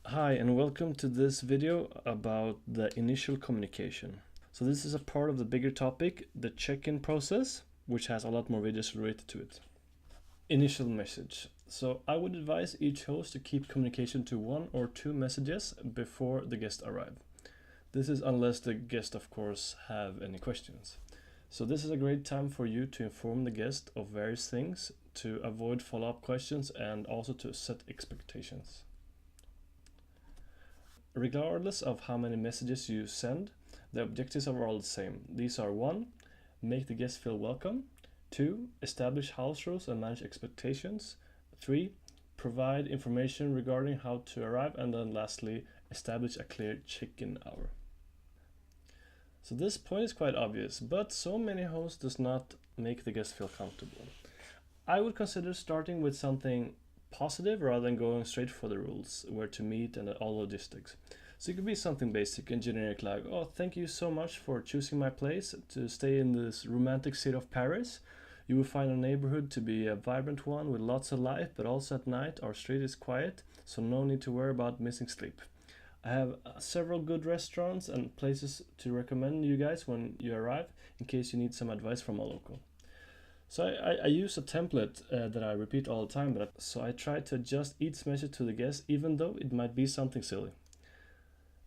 Hi and welcome to this video about the initial communication. So this is a part of the bigger topic, the check-in process, which has a lot more videos related to it. Initial message. So I would advise each host to keep communication to 1 or 2 messages before the guest arrive. This is unless the guest of course have any questions. So this is a great time for you to inform the guest of various things, to avoid follow-up questions and also to set expectations. Regardless of how many messages you send, the objectives are all the same. These are 1. Make the guest feel welcome. 2. Establish house rules and manage expectations. 3. Provide information regarding how to arrive. And then lastly, establish a clear check-in hour. So this point is quite obvious, but so many hosts does not make the guest feel comfortable. I would consider starting with something positive rather than going straight for the rules, where to meet and all logistics. So it could be something basic and generic like, oh, thank you so much for choosing my place to stay in this romantic city of Paris. You will find our neighborhood to be a vibrant one with lots of life, but also at night our street is quiet, so no need to worry about missing sleep. I have several good restaurants and places to recommend you guys when you arrive in case you need some advice from a local. So I use a template that I repeat all the time, so I try to adjust each message to the guest, even though it might be something silly.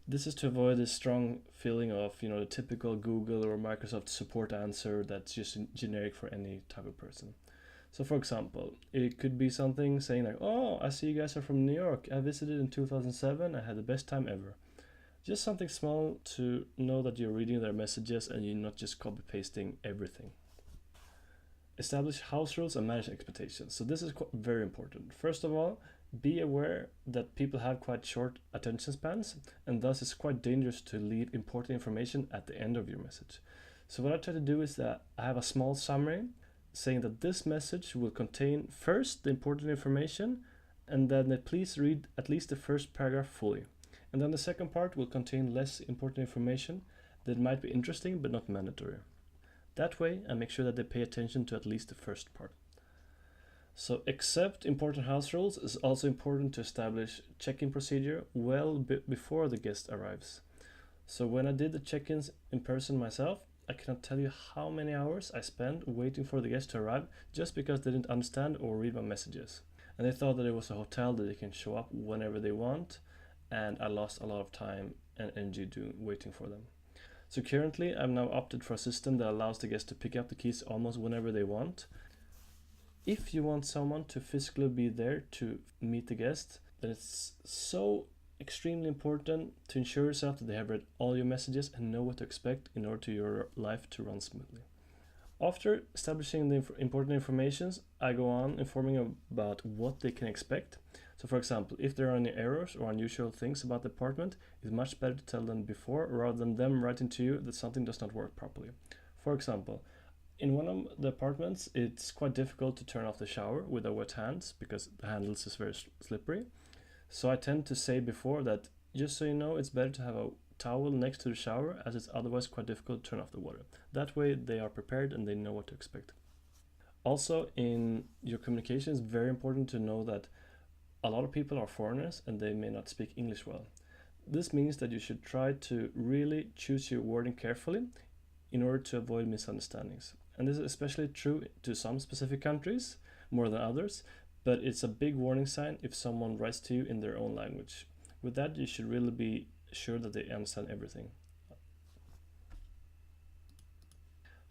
This is to avoid this strong feeling of, the typical Google or Microsoft support answer that's just generic for any type of person. So for example, it could be something saying like, oh, I see you guys are from New York. I visited in 2007. I had the best time ever. Just something small to know that you're reading their messages and you're not just copy pasting everything. Establish house rules and manage expectations. So this is very important. First of all, be aware that people have quite short attention spans, and thus it's quite dangerous to leave important information at the end of your message. So what I try to do is that I have a small summary saying that this message will contain first the important information, and then please read at least the first paragraph fully. And then the second part will contain less important information that might be interesting but not mandatory. That way, I make sure that they pay attention to at least the first part. So, accept important house rules is also important to establish check-in procedure well before the guest arrives. So, when I did the check-ins in person myself, I cannot tell you how many hours I spent waiting for the guest to arrive just because they didn't understand or read my messages. And they thought that it was a hotel that they can show up whenever they want, and I lost a lot of time and energy waiting for them. So currently, I've now opted for a system that allows the guests to pick up the keys almost whenever they want. If you want someone to physically be there to meet the guest, then it's so extremely important to ensure yourself that they have read all your messages and know what to expect in order for your life to run smoothly. After establishing the important information, I go on informing about what they can expect. So for example, if there are any errors or unusual things about the apartment, it's much better to tell them before rather than them writing to you that something does not work properly. For example, in one of the apartments, it's quite difficult to turn off the shower with our wet hands because the handles is very slippery. So I tend to say before that, just so you know, it's better to have a towel next to the shower as it's otherwise quite difficult to turn off the water. That way they are prepared and they know what to expect. Also, in your communication, it's very important to know that a lot of people are foreigners and they may not speak English well. This means that you should try to really choose your wording carefully in order to avoid misunderstandings. And this is especially true to some specific countries more than others, but it's a big warning sign if someone writes to you in their own language. With that, you should really be sure that they understand everything.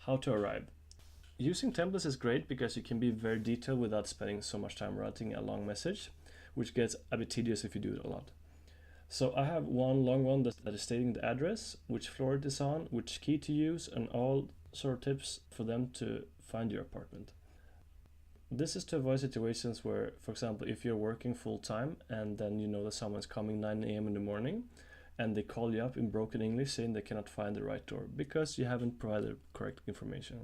How to arrive. Using templates is great because you can be very detailed without spending so much time writing a long message, which gets a bit tedious if you do it a lot. So I have one long one that is stating the address, which floor it is on, which key to use, and all sort of tips for them to find your apartment. This is to avoid situations where, for example, if you're working full time and then you know that someone's coming 9 a.m. in the morning and they call you up in broken English saying they cannot find the right door because you haven't provided correct information.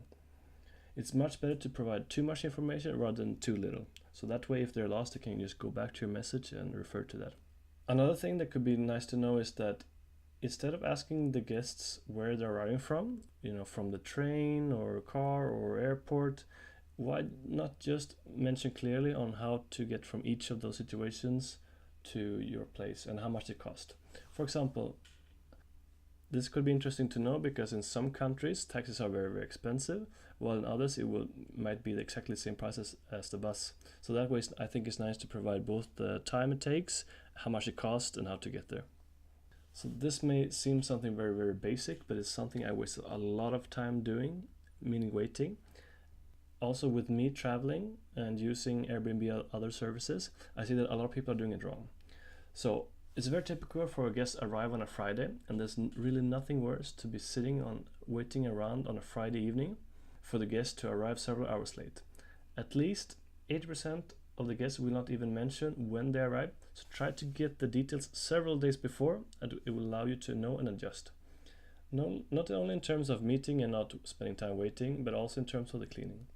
It's much better to provide too much information rather than too little. So that way, if they're lost, they can just go back to your message and refer to that. Another thing that could be nice to know is that instead of asking the guests where they're arriving from, from the train or car or airport, why not just mention clearly on how to get from each of those situations to your place and how much it cost. For example, this could be interesting to know because in some countries taxis are very, very expensive, while in others might be exactly the same price as the bus. So that way I think it's nice to provide both the time it takes, how much it costs, and how to get there. So this may seem something very, very basic, but it's something I wasted a lot of time doing, meaning waiting. Also with me traveling and using Airbnb or other services, I see that a lot of people are doing it wrong. So it's very typical for a guest arrive on a Friday, and there's really nothing worse to be waiting around on a Friday evening for the guest to arrive several hours late. At least 80% of the guests will not even mention when they arrive, so try to get the details several days before, and it will allow you to know and adjust. No, not only in terms of meeting and not spending time waiting, but also in terms of the cleaning.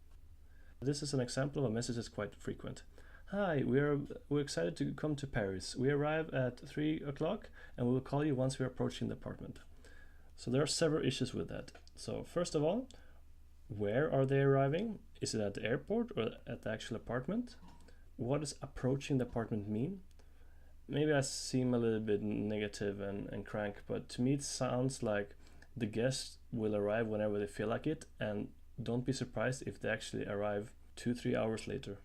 This is an example of a message that's quite frequent. Hi, we're excited to come to Paris. We arrive at 3 o'clock and we will call you once we're approaching the apartment. So there are several issues with that. So first of all, where are they arriving? Is it at the airport or at the actual apartment? What does approaching the apartment mean? Maybe I seem a little bit negative and crank, but to me it sounds like the guests will arrive whenever they feel like it, and don't be surprised if they actually arrive 2-3 hours later.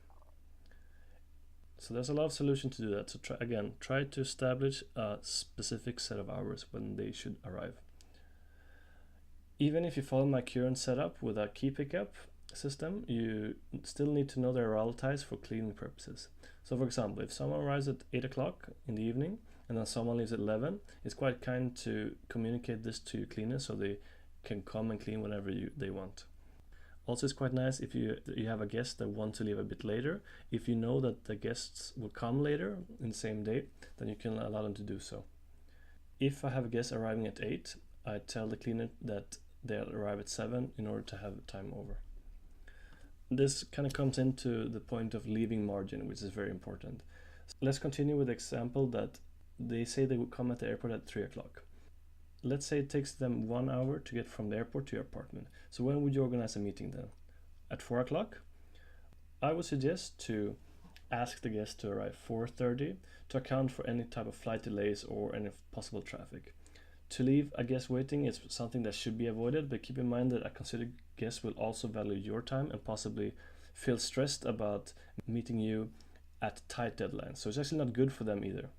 So there's a lot of solutions to do that. So try to establish a specific set of hours when they should arrive. Even if you follow my current setup with a key pickup system, you still need to know their arrival times for cleaning purposes. So for example, if someone arrives at 8 o'clock in the evening and then someone leaves at 11, it's quite kind to communicate this to your cleaners so they can come and clean whenever they want. Also, it's quite nice if you have a guest that wants to leave a bit later. If you know that the guests will come later in the same day, then you can allow them to do so. If I have a guest arriving at 8, I tell the cleaner that they'll arrive at 7 in order to have time over. This kind of comes into the point of leaving margin, which is very important. Let's continue with the example that they say they will come at the airport at 3 o'clock. Let's say it takes them 1 hour to get from the airport to your apartment. So when would you organize a meeting then? At 4 o'clock? I would suggest to ask the guest to arrive 4:30 to account for any type of flight delays or any possible traffic. To leave a guest waiting is something that should be avoided, but keep in mind that a considered guest will also value your time and possibly feel stressed about meeting you at tight deadlines. So it's actually not good for them either.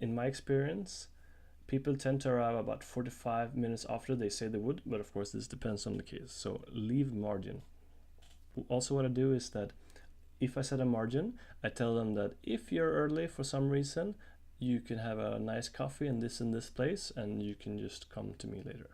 In my experience, people tend to arrive about 45 minutes after they say they would, but of course this depends on the case. So leave margin. Also what I do is that if I set a margin, I tell them that if you're early for some reason, you can have a nice coffee in this place and you can just come to me later.